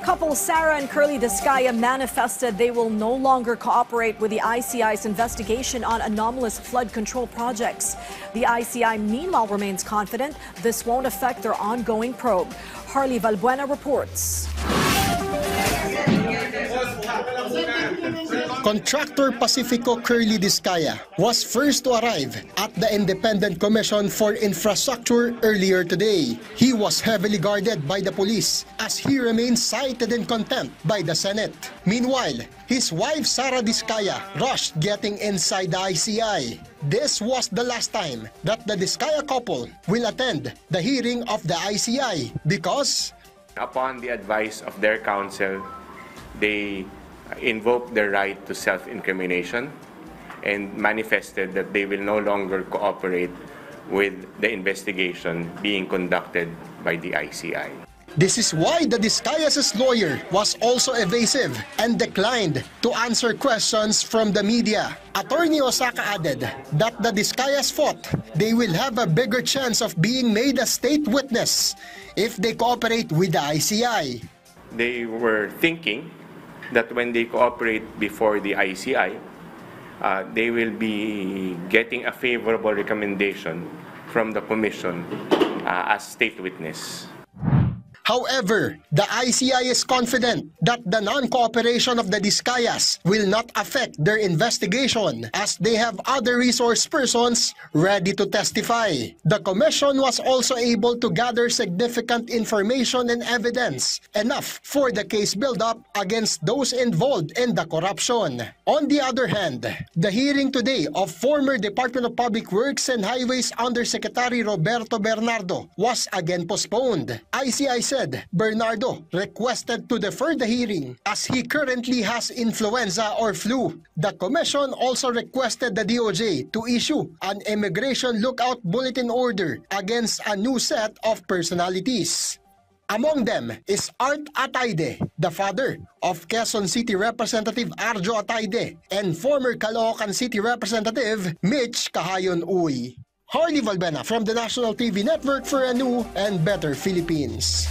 Couple Sarah and Curly Discaya manifested they will no longer cooperate with the ICI's investigation on anomalous flood control projects. The ICI meanwhile remains confident this won't affect their ongoing probe. Harley Valbuena reports. Contractor Pacifico Curly Discaya was first to arrive at the Independent Commission for Infrastructure earlier today. He was heavily guarded by the police as he remains cited in contempt by the Senate. Meanwhile, his wife Sarah Discaya rushed getting inside the ICI. This was the last time that the Discaya couple will attend the hearing of the ICI because upon the advice of their counsel, they invoked their right to self-incrimination and manifested that they will no longer cooperate with the investigation being conducted by the ICI. This is why the Discayas' lawyer was also evasive and declined to answer questions from the media. Attorney Osaka added that the Discayas thought they will have a bigger chance of being made a state witness if they cooperate with the ICI. They were thinking that when they cooperate before the ICI, they will be getting a favorable recommendation from the Commission as state witness. However, the ICI is confident that the non-cooperation of the Discayas will not affect their investigation as they have other resource persons ready to testify. The Commission was also able to gather significant information and evidence, enough for the case build-up against those involved in the corruption. On the other hand, the hearing today of former Department of Public Works and Highways Undersecretary Roberto Bernardo was again postponed. ICI said Bernardo requested to defer the hearing as he currently has influenza or flu. The Commission also requested the DOJ to issue an immigration lookout bulletin order against a new set of personalities. Among them is Art Atayde, the father of Quezon City Representative Arjo Atayde and former Caloocan City Representative Mitch Cahayon Uy. Harley Valbuena from the National TV Network for a new and better Philippines.